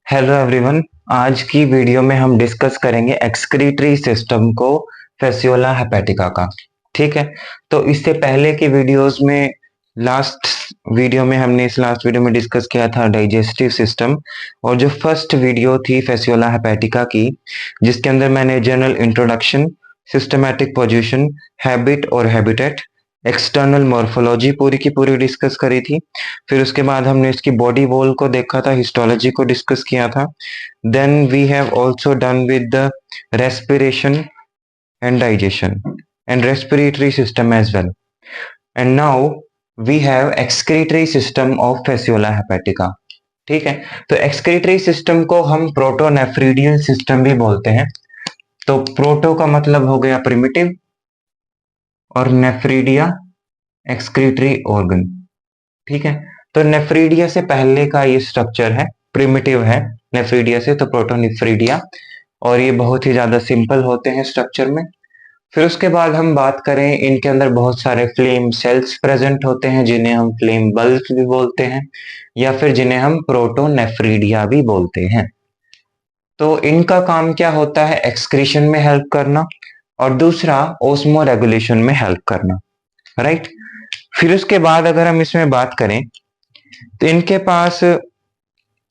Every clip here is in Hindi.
Hello everyone. आज की वीडियो में हम डिस्कस करेंगे एक्सक्रीटरी सिस्टम को फेसियोला हेपेटिका का। ठीक है। तो इससे पहले की वीडियोस में लास्ट लास्ट वीडियो में डिस्कस किया था डाइजेस्टिव सिस्टम, और जो फर्स्ट वीडियो थी फेसियोला हेपेटिका की, जिसके अंदर मैंने general introduction, systematic position, habit और हैबिटेट, एक्सटर्नल मॉर्फोलॉजी पूरी की पूरी डिस्कस करी थी। फिर उसके बाद हमने इसकी बॉडी वॉल को देखा था, हिस्टोलॉजी को डिस्कस किया था। Then we have also done with the respiration and digestion and respiratory system as well. And now we have excretory system of Fasciola hepatica. ठीक है। तो एक्सक्रीटरी सिस्टम को हम प्रोटोनेफ्रीडियल सिस्टम भी बोलते हैं। तो प्रोटो का मतलब हो गया प्रिमिटिव, और नेफ्रीडिया एक्सक्रीटरी ऑर्गन। ठीक है। तो नेफ्रीडिया से पहले का ये स्ट्रक्चर है, प्रिमिटिव है नेफ्रीडिया से, तो प्रोटोनेफ्रीडिया, और ये बहुत ही ज्यादा सिंपल होते हैं स्ट्रक्चर में। फिर उसके बाद हम बात करें, इनके अंदर बहुत सारे फ्लेम सेल्स प्रेजेंट होते हैं जिन्हें हम फ्लेम बल्ब भी बोलते हैं, या फिर जिन्हें हम प्रोटोनेफ्रीडिया भी बोलते हैं। तो इनका काम क्या होता है? एक्सक्रीशन में हेल्प करना, और दूसरा ओस्मो रेगुलेशन में हेल्प करना। राइट। फिर उसके बाद अगर हम इसमें बात करें, तो इनके पास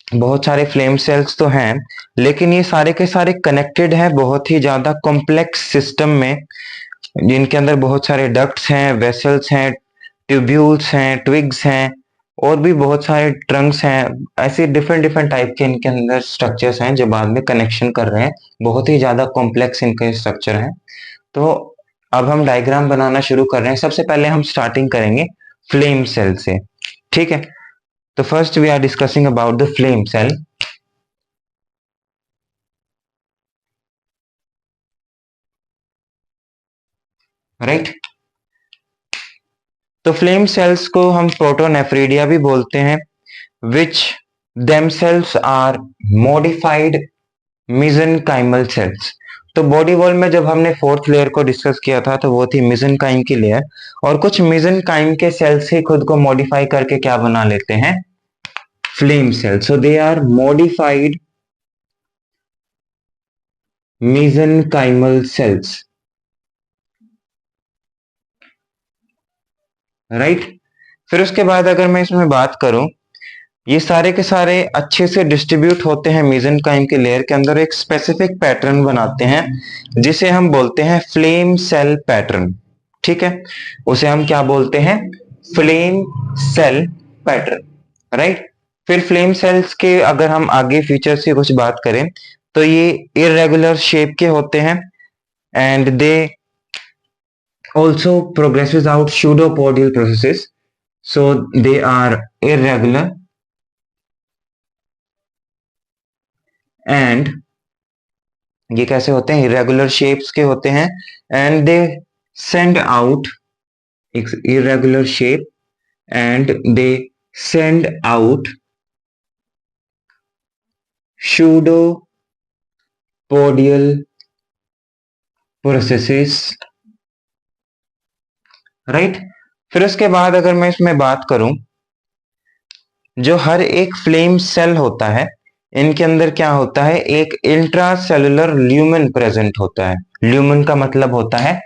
बहुत सारे फ्लेम सेल्स तो हैं, लेकिन ये सारे के सारे कनेक्टेड हैं बहुत ही ज्यादा कॉम्प्लेक्स सिस्टम में, जिनके अंदर बहुत सारे डक्ट्स हैं, वेसल्स हैं, ट्यूब्यूल्स हैं, ट्विग्स हैं, और भी बहुत सारे ट्रंक्स हैं। ऐसे डिफरेंट डिफरेंट टाइप के इनके अंदर स्ट्रक्चर्स हैं जो बाद में कनेक्शन कर रहे हैं। बहुत ही ज्यादा कॉम्प्लेक्स इनके स्ट्रक्चर हैं। तो अब हम डायग्राम बनाना शुरू कर रहे हैं। सबसे पहले हम स्टार्टिंग करेंगे फ्लेम सेल से। ठीक है। तो first we are discussing about the flame cell. Right. तो फ्लेम सेल्स को हम प्रोटोनेफ्रीडिया भी बोलते हैं, which themselves are modified mesenchymal cells. तो बॉडी वॉल में जब हमने फोर्थ लेयर को डिस्कस किया था, तो वो थी मेसेनकाइम की लेयर, और कुछ मेसेनकाइम के सेल्स ही खुद को मॉडिफाई करके क्या बना लेते हैं? Flame cell. So they are modified mesenchymal cells. Right. फिर उसके बाद अगर मैं इसमें बात करूं, ये सारे के सारे अच्छे से डिस्ट्रीब्यूट होते हैं मेसेनकाइम के लेयर के अंदर, एक स्पेसिफिक पैटर्न बनाते हैं जिसे हम बोलते हैं फ्लेम सेल पैटर्न। ठीक है। उसे हम क्या बोलते हैं? Flame cell pattern. राइट। फिर फ्लेम सेल्स के अगर हम आगे फीचर्स की कुछ बात करें, तो ये इरेगुलर शेप के होते हैं, and they also progresses out pseudopodial processes, so they are irregular and ये कैसे होते हैं? irregular shapes के होते हैं, and they send out irregular shape, and they send out pseudopodial processes। Right. फिर उसके बाद अगर मैं इसमें बात करूं, जो हर एक फ्लेम सेल होता है, इनके अंदर क्या होता है? एक इंट्रासेलुलर ल्यूमेन प्रेजेंट होता है। ल्यूमेन का मतलब होता है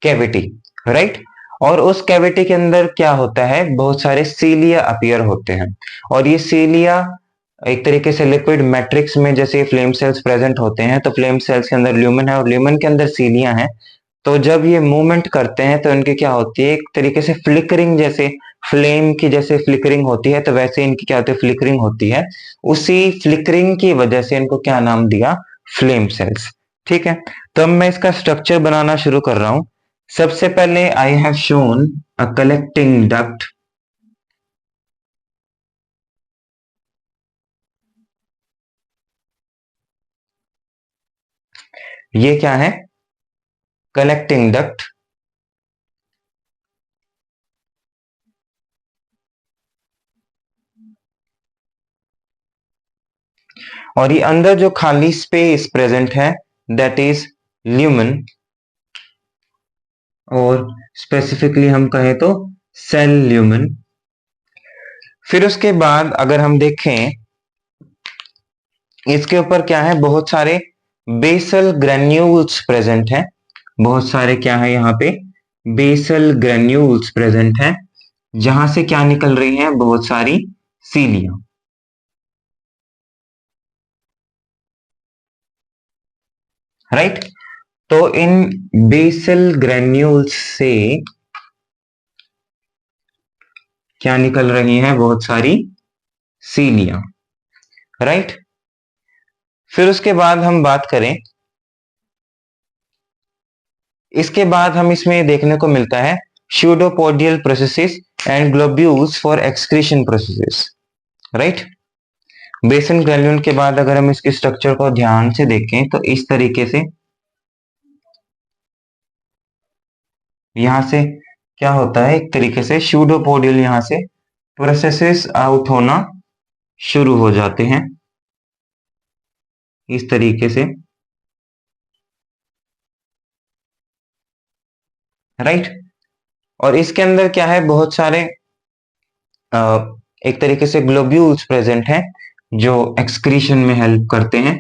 कैविटी। राइट। और उस कैविटी के अंदर क्या होता है? बहुत सारे सीलिया अपीयर होते हैं, और ये सीलिया एक तरीके से लिक्विड मैट्रिक्स में जैसे फ्लेम सेल्स प्रेजेंट होते हैं, तो फ्लेम सेल्स के अंदर ल्यूमेन है और ल्यूमेन के अंदर सीलिया है। तो जब ये मूवमेंट करते हैं तो इनकी क्या होती है? एक तरीके से फ्लिकरिंग, जैसे फ्लेम की जैसे फ्लिकरिंग होती है, तो वैसे इनकी क्या होती है? फ्लिकरिंग होती है। उसी फ्लिकरिंग की वजह से इनको क्या नाम दिया? Flame cells. ठीक है। तो अब मैं इसका स्ट्रक्चर बनाना शुरू कर रहा हूं। सबसे पहले I have shown a collecting duct. ये क्या है? Collecting duct. और ये अंदर जो खाली स्पेस प्रेजेंट है, दैट इज ल्यूमेन, और स्पेसिफिकली हम कहें तो सेल ल्यूमेन। फिर उसके बाद अगर हम देखें, इसके ऊपर क्या है, बहुत सारे बेसल ग्रेन्यूल्स प्रेजेंट हैं। बहुत सारे क्या है यहाँ पे, बेसल ग्रेन्यूल्स प्रेजेंट हैं, जहां से क्या निकल रही हैं, बहुत सारी सीलियां। राइट। तो इन बेसल ग्रेन्यूल्स से क्या निकल रही हैं, बहुत सारी सीलियां। राइट। फिर उसके बाद हम बात करें, इसके बाद हम इसमें देखने को मिलता है pseudopodial processes and globules for excretion processes. Right. Basal granule के बाद अगर हम इसके स्ट्रक्चर को ध्यान से देखें तो इस तरीके से यहां से क्या होता है, एक तरीके से स्यूडोपोडियल यहां से प्रोसेसेस आउट होना शुरू हो जाते हैं इस तरीके से। राइट। और इसके अंदर क्या है, बहुत सारे एक तरीके से ग्लोब्यूल्स प्रेजेंट हैं जो एक्सक्रीशन में हेल्प करते हैं।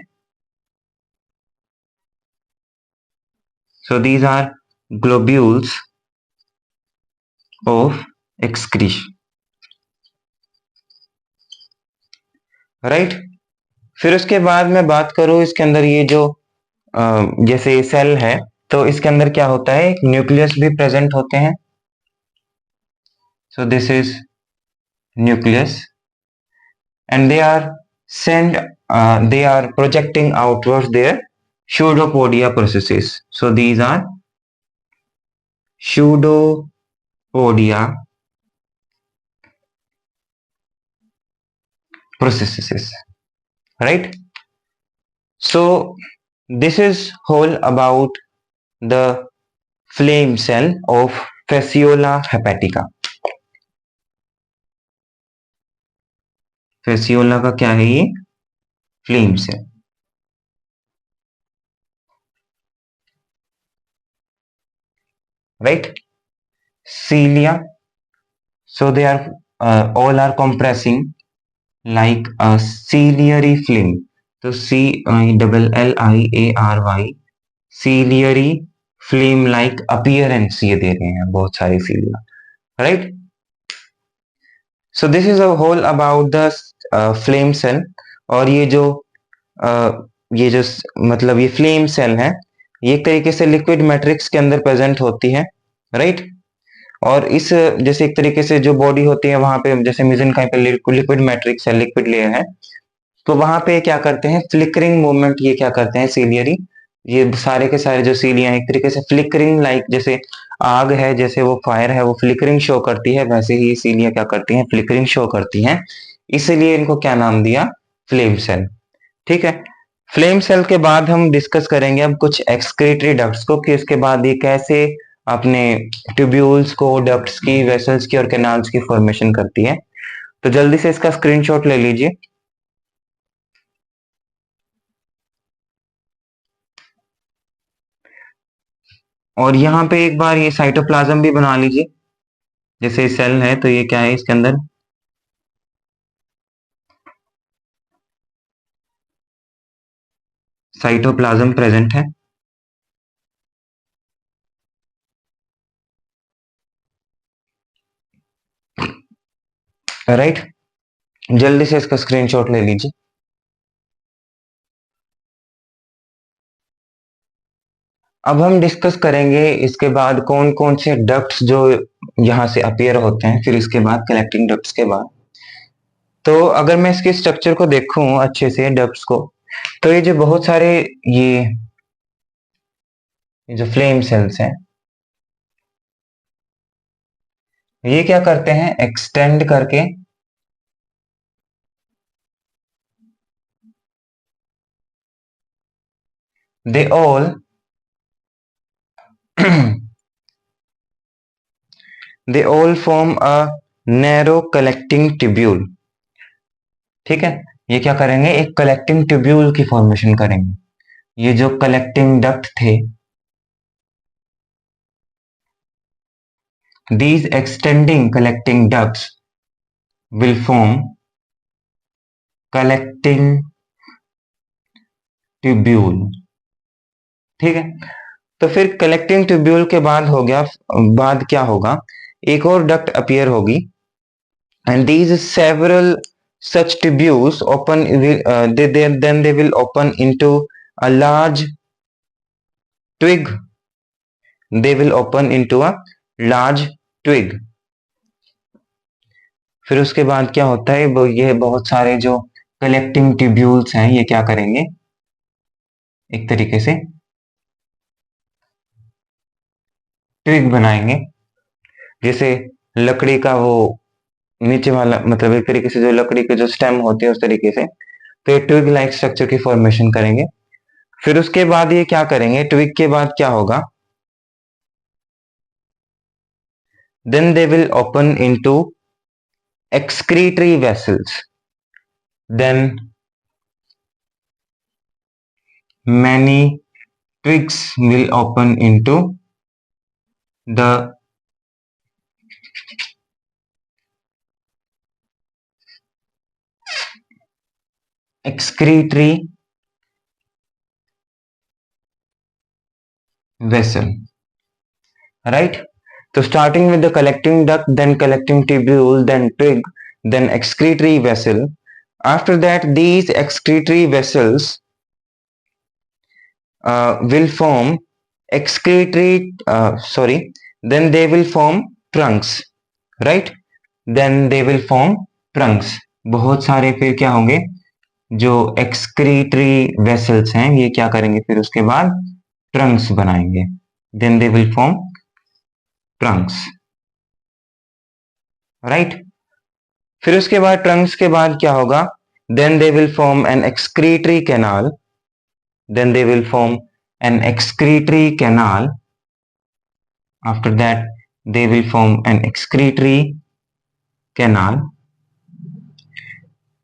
So these are globules of excretion. Right. फिर उसके बाद मैं बात करूं, इसके अंदर ये जो जैसे सेल है, तो इसके अंदर क्या होता है, न्यूक्लियस भी प्रेजेंट होते हैं। So this is nucleus and they are projecting outwards their pseudopodia processes. So these are pseudopodia processes, right? So this is whole about the flame cell of Fasciola hepatica. Fasciola का क्या है, ये flame cell. Right. cilia, so they are all are compressing like a ciliary flame. तो CLLIARY ciliary flame like appearance ये दे रहे हैं बहुत सारी cilia. Right. So this is a whole about the flame cell. और ये जो मतलब ये फ्लेम सेल है, ये एक तरीके से लिक्विड मैट्रिक्स के अंदर प्रेजेंट होती है। राइट। और इस जैसे एक तरीके से जो बॉडी होती है वहां पे, जैसे मेसेनकाइम पे लिक्विड मैट्रिक्स है, लिक्विड लेयर है, तो वहां पे क्या करते हैं, फ्लिकरिंग मूवमेंट ये क्या करते हैं, सीलियरी, ये सारे के सारे जो सीलियां एक तरीके से फ्लिकरिंग लाइक, जैसे आग है, जैसे वो फायर है, वो फ्लिकरिंग शो करती है, वैसे ही सीलियां क्या करती हैं, फ्लिकरिंग शो करती हैं। इसलिए इनको क्या नाम दिया, फ्लेम सेल। ठीक है। फ्लेम सेल के बाद हम डिस्कस करेंगे अब कुछ एक्सक्रीटरी डक्ट्स को, कि उसके बाद ये कैसे अपने ट्यूब्यूल्स को, डक्ट्स की, वेसल्स की और कैनाल्स की फॉर्मेशन करती है। तो जल्दी से इसका स्क्रीनशॉट ले लीजिए। और यहाँ पे एक बार ये साइटोप्लाज्म भी बना लीजिए। जैसे सेल है तो ये क्या है, इसके अंदर साइटोप्लाज्म प्रेजेंट है। राइट। जल्दी से इसका स्क्रीनशॉट ले लीजिए। अब हम डिस्कस करेंगे इसके बाद कौन कौन से डक्ट्स जो यहाँ से अपीयर होते हैं, फिर इसके बाद कलेक्टिंग डक्ट्स के बाद। तो अगर मैं इसके स्ट्रक्चर को देखूं अच्छे से, डक्ट्स को, तो ये जो बहुत सारे ये जो फ्लेम सेल्स हैं, ये क्या करते हैं, एक्सटेंड करके they all they all form a narrow collecting tubule. ठीक है। ये क्या करेंगे, एक कलेक्टिंग ट्यूब्यूल की फॉर्मेशन करेंगे। ये जो कलेक्टिंग डक्ट थे, these extending collecting ducts will form collecting tubule. ठीक है, तो फिर कलेक्टिंग ट्यूब्यूल के बाद हो गया, बाद क्या होगा, एक और डक्ट अपीयर होगी, and these several such tubules open then they will open into a large twig, they will open into a large twig। फिर उसके बाद क्या होता है, वो ये बहुत सारे जो कलेक्टिंग ट्यूब्यूल्स हैं ये क्या करेंगे, एक तरीके से ट्विग बनाएंगे, जैसे लकड़ी का वो नीचे वाला, मतलब एक तरीके से जो लकड़ी के जो स्टेम होते हैं उस तरीके से, तो ये ट्विग लाइक स्ट्रक्चर की फॉर्मेशन करेंगे। फिर उसके बाद ये क्या करेंगे, ट्विग के बाद क्या होगा, then they will open into excretory vessels, then many twigs will open into the excretory vessel, right? So starting with the collecting duct, then collecting tubule, then twig, then excretory vessel. After that, these excretory vessels will form excretory, then they will form trunks, right? Then they will form trunks। बहुत सारे फिर क्या होंगे, जो excretory vessels हैं ये क्या करेंगे, फिर उसके बाद trunks बनाएंगे, then they will form trunks, right? फिर उसके बाद trunks के बाद क्या होगा, then they will form an excretory canal, then they will form an excretory canal, after that they will form an excretory canal,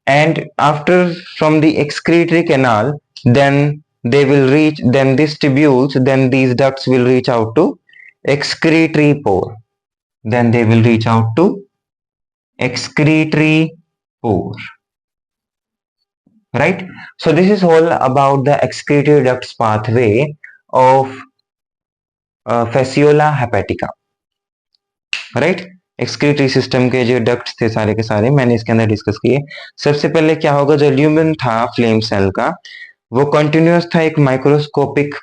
and after from the excretory canal, then they will reach, then these tubules, then these ducts will reach out to excretory pore, then they will reach out to excretory pore, right? So this is all about the excretory ducts pathway of fasciola hepatica, right? Excretory system के जो डक्ट्स थे सारे के सारे मैंने इसके अंदर डिस्कस किए। सबसे पहले क्या होगा, जो ल्यूमेन था फ्लेम सेल का, वो कंटिन्यूअस था एक माइक्रोस्कोपिक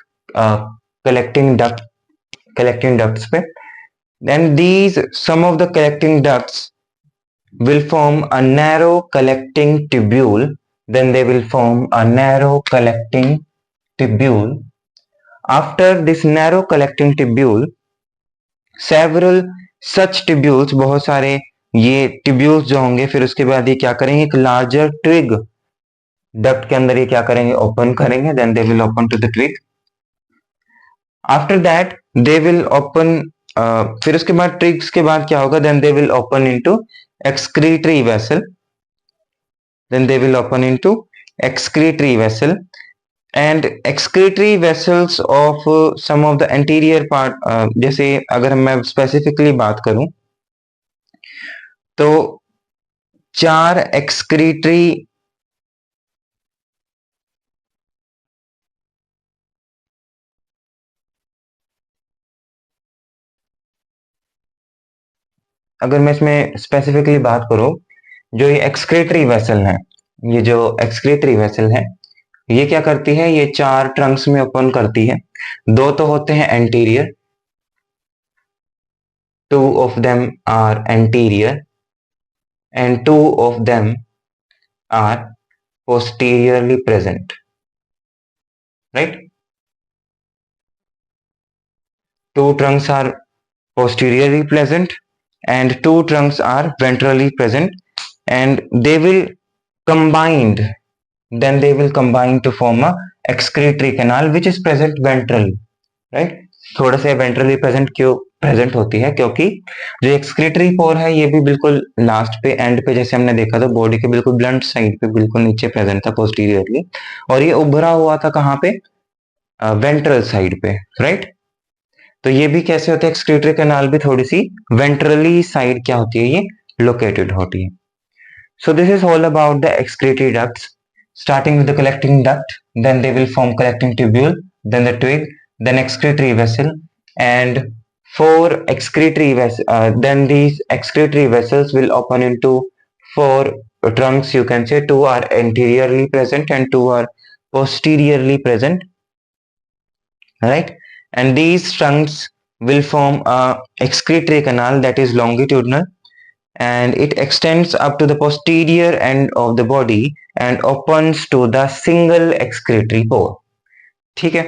कलेक्टिंग डक्ट्स पे। Then these some of the collecting ducts will form a narrow collecting tubule, then they will form a narrow collecting tubule. After this narrow collecting tubule, several such tubules, बहुत सारे ये tubules जो होंगे, फिर उसके बाद ये क्या करेंगे, एक larger twig duct के अंदर ये क्या करेंगे, open करेंगे, then they will open to the twig. After that they will open, फिर उसके बाद twigs के बाद क्या होगा, then they will open into excretory vessel, then they will open into excretory vessel, and excretory vessels of some of the anterior part, जैसे अगर मैं specifically बात करूं तो 4 excretory अगर मैं इसमें स्पेसिफिकली बात करूं, जो ये एक्सक्रीटरी वेसल है, ये जो एक्सक्रीटरी वेसल है ये क्या करती है, ये 4 ट्रंक्स में ओपन करती है। 2 तो होते हैं anterior, 2 of them are anterior and 2 of them are posteriorly present, right? 2 trunks are posteriorly present and 2 trunks are ventrally present, and they will combined, then they will combine to form a excretory canal which is present ventrally, right? थोड़ा सा ventrally present क्यों प्रेजेंट होती है, क्योंकि जो एक्सक्रीटरी पोर है ये भी बिल्कुल लास्ट पे एंड पे, जैसे हमने देखा था बॉडी के बिल्कुल ब्लंट साइड पे बिल्कुल नीचे प्रेजेंट था पोस्टीरियरली, और ये उभरा हुआ था कहाँ पे, वेंट्रल साइड पे, राइट? तो ये भी कैसे होता है, एक्सक्रीटरी कैनाल भी थोड़ी सी वेंट्रली साइड क्या होती है, ये लोकेटेड होती है। So this is all about the excretory ducts, starting with the collecting duct, then they will form collecting tubule, then the twig, then excretory vessel, and four excretory then these excretory vessels will open into four trunks, you can say. Two are anteriorly present and two are posteriorly present, right? And these trunks will form a excretory canal that is longitudinal, and it extends up to the posterior end of the body and opens to the single excretory pore. ठीक है?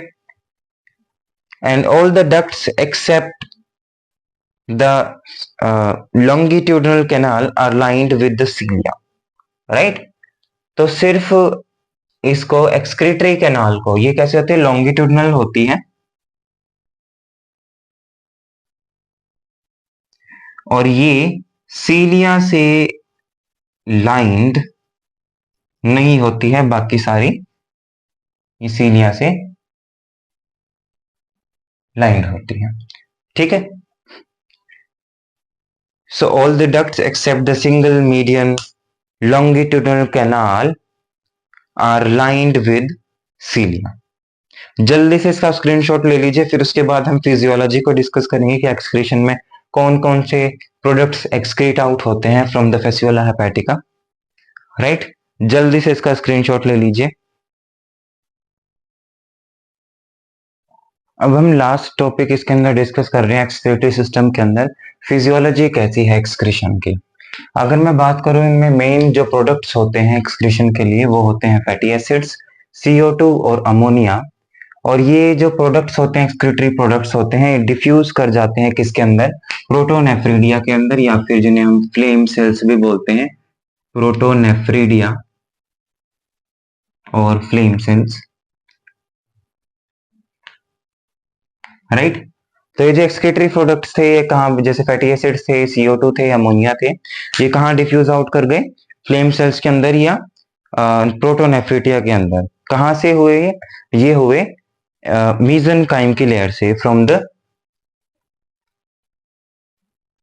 And all the ducts except the longitudinal canal are lined with the cilia, right? तो सिर्फ इसको एक्सक्रीटरी कैनाल को, ये कैसे होती है, लॉन्गिट्यूडनल होती है, और ये सीलिया से लाइंड नहीं होती है, बाकी सारी ये सीलिया से लाइंड होती है, ठीक है? So all the ducts except the single median longitudinal canal are lined with cilia. जल्दी से इसका स्क्रीनशॉट ले लीजिए, फिर उसके बाद हम फिजियोलॉजी को डिस्कस करेंगे कि एक्सक्रीशन में कौन कौन से प्रोडक्ट्स एक्सक्रीट आउट होते हैं from the Fasciola hepatica, right? जल्दी से इसका स्क्रीनशॉट ले लीजिए। अब हम लास्ट टॉपिक इसके अंदर डिस्कस कर रहे हैं एक्सक्रीटरी सिस्टम के अंदर, फिजियोलॉजी कैसी है एक्सक्रीशन की। अगर मैं बात करूं, इनमें मेन जो प्रोडक्ट्स होते हैं एक्सक्रीशन के लिए वो होते हैं फैटी एसिड्स, CO2 और अमोनिया। और ये जो प्रोडक्ट्स होते हैं, एक्सक्रीटरी प्रोडक्ट्स होते हैं, डिफ्यूज कर जाते हैं किसके अंदर, प्रोटोनेफ्रिडिया के अंदर, या फिर जिन्हें हम फ्लेम सेल्स भी बोलते हैं, प्रोटोनेफ्रिडिया और फ्लेम सेल्स, राइट? तो ये जो एक्सक्रीटरी प्रोडक्ट्स थे, ये कहाँ, जैसे फैटी एसिड्स थे, CO2 थे, अमोनिया थे, ये कहाँ डिफ्यूज आउट कर गए, फ्लेम सेल्स के अंदर या प्रोटोनेफ्रिडिया के अंदर। कहाँ से हुए ये हुए मीसेनकाइम की लेयर से, फ्रॉम द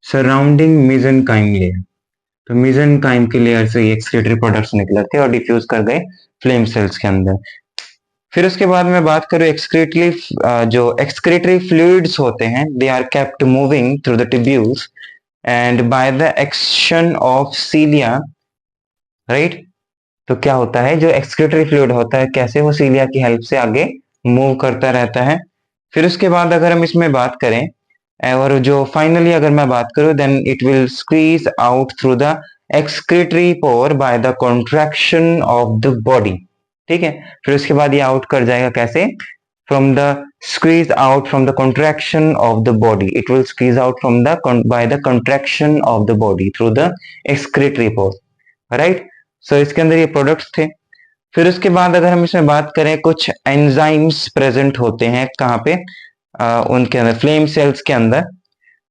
सराउंडिंग मीसेनकाइम लेयर। तो मीसेनकाइम की लेयर से ये एक्सक्रीटरी प्रोडक्ट्स निकले थे और डिफ्यूज कर गए फ्लेम सेल्स के अंदर। फिर उसके बाद में बात करूं एक्सक्रीटरी, जो एक्सक्रीटरी फ्लूइड्स होते हैं, they are kept moving through the tubules and by the action of cilia, right? तो क्या होता है, जो एक्सक्रीटरी फ्लूइड होता है, कैसे वो सीलिया की हेल्प से आगे मूव करता रहता है। फिर उसके बाद अगर हम इसमें बात करें, और जो फाइनली अगर मैं बात करूं, then it will squeeze out through the excretory pore by the contraction of the body, ठीक है? फिर उसके बाद ये आउट कर जाएगा कैसे, from the squeeze out from the contraction of the body, it will squeeze out from the by the contraction of the body through the excretory pore, right? So इसके अंदर ये प्रोडक्ट्स थे। फिर उसके बाद अगर हम इसमें बात करें, कुछ एंजाइम्स प्रेजेंट होते हैं कहाँ पे, उनके अंदर, फ्लेम सेल्स के अंदर,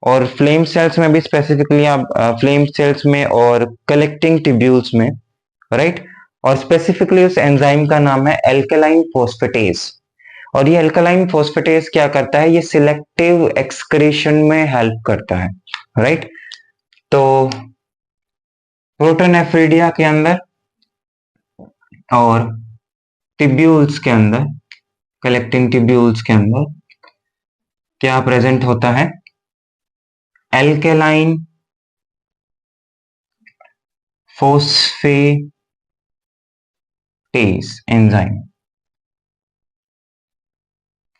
और फ्लेम सेल्स में भी स्पेसिफिकली आप फ्लेम सेल्स में और कलेक्टिंग ट्यूब्यूल्स में, राइट? और स्पेसिफिकली उस एंजाइम का नाम है एल्कलाइन फोस्फेटेज। और ये एल्कलाइन फोस्फेटेज क्या करता है, ये सिलेक्टिव एक्सक्रीशन में हेल्प करता है, राइट? तो प्रोटोनेफ्रिडिया के अंदर और ट्यूब्यूल्स के अंदर, कलेक्टिंग ट्यूब्यूल्स के अंदर क्या प्रेजेंट होता है, एल्कलाइन फोस्फेटेज एंजाइम,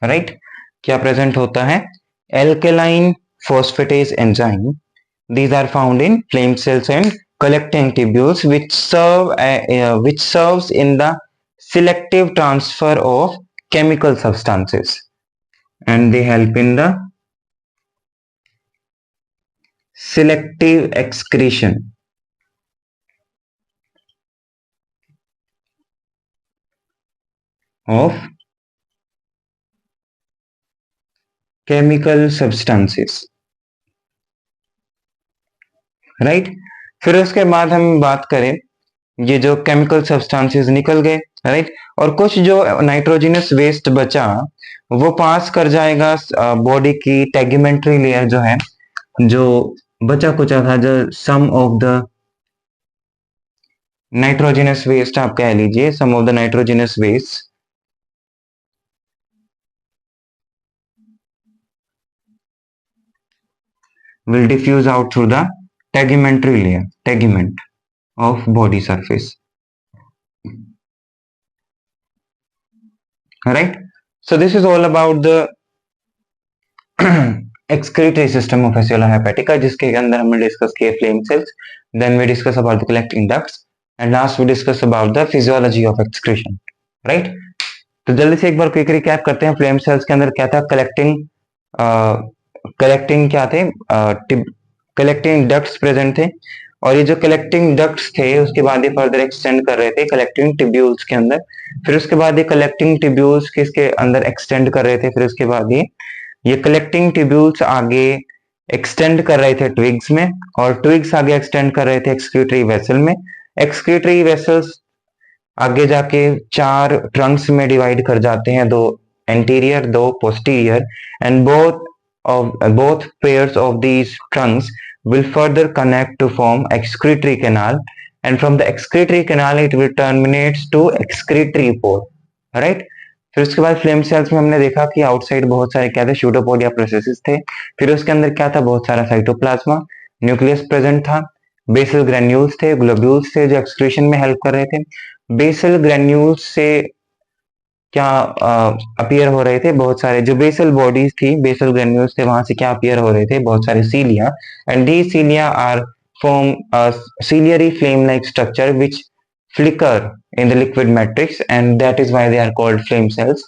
राइट? क्या प्रेजेंट होता है, alkaline फोस्फेटेज enzyme. These are found in flame cells and collecting tubules, which serves in the selective transfer of chemical substances, and they help in the selective excretion of chemical substances, right? फिर उसके बाद हम बात करें, ये जो केमिकल सब्सटेंसेस निकल गए, राइट? और कुछ जो नाइट्रोजनस वेस्ट बचा, वो पास कर जाएगा बॉडी की टेगुमेंट्री लेयर जो है, जो बचा कुचा था, जो some of the nitrogenous waste आप कह लीजिए, some of the nitrogenous waste will diffuse out through the tegumentary layer, tegument of body surface. Right? So this is all about the excretory system of fasciola hepatica, जिसके अंदर हमने डिस्कस किए flame cells, then we discuss about the collecting ducts, and last we discuss about the physiology of excretion. Right? तो जल्दी से एक बार क्विक रिकैप करते हैं. फ्लेम सेल्स के अंदर क्या था? कलेक्टिंग क्या थे? कलेक्टिंग डक्ट्स प्रेजेंट थे, और ये जो कलेक्टिंग डक्ट्स थे उसके बाद ये फर्दर एक्सटेंड कर रहे थे कलेक्टिंग टिब्यूल्स के अंदर. फिर उसके बाद ये कलेक्टिंग टिब्यूल्स किसके अंदर एक्सटेंड कर रहे थे? फिर उसके बाद ये कलेक्टिंग टिब्यूल्स आगे एक्सटेंड कर रहे थे ट्विग्स में, और ट्विग्स आगे एक्सटेंड कर रहे थे एक्सक्रीटरी वेसल में. एक्सक्रीटरी वेसल्स आगे जाके 4 ट्रंक्स में डिवाइड कर जाते हैं, 2 anterior 2 posterior, and both pairs of these trunks will further connect to form excretory canal, and from the excretory canal it will terminates to excretory pore. Right? फिर उसके बाद फ्लेम सेल्स में हमने देखा कि आउटसाइड बहुत सारे क्या थे? शूडोपोड या प्रोसेसेस थे. फिर उसके अंदर क्या था? बहुत सारा साइटोप्लाज्मा, न्यूक्लियस प्रेजेंट था, बेसल ग्रेन्यूल्स थे, ग्लोब्यूल्स थे जो एक्सक्रीशन में हेल्प कर रहे थे. बेसल ग्रेन्यूल्स से क्या अपीयर हो रहे थे? बहुत सारे जो बेसल बॉडीज थी, बेसल ग्रेन्यूल्स थे, वहां से क्या अपीयर हो रहे थे? बहुत सारे cilia, and these cilia are form ciliary flame like structure which flicker in the liquid matrix, and that is why they are called flame cells.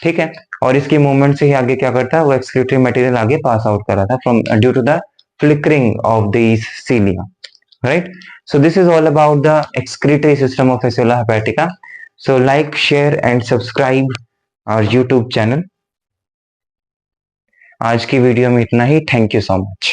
ठीक है? और इसके मूवमेंट से ही आगे क्या करता है? वो एक्सक्रीटरी मटेरियल आगे पास आउट कर रहा था from due to the flickering of these cilia. Right? So this is all about the excretory system of fasciola hepatica. So like, share and subscribe our YouTube channel. आज की वीडियो में इतना ही. Thank you so much.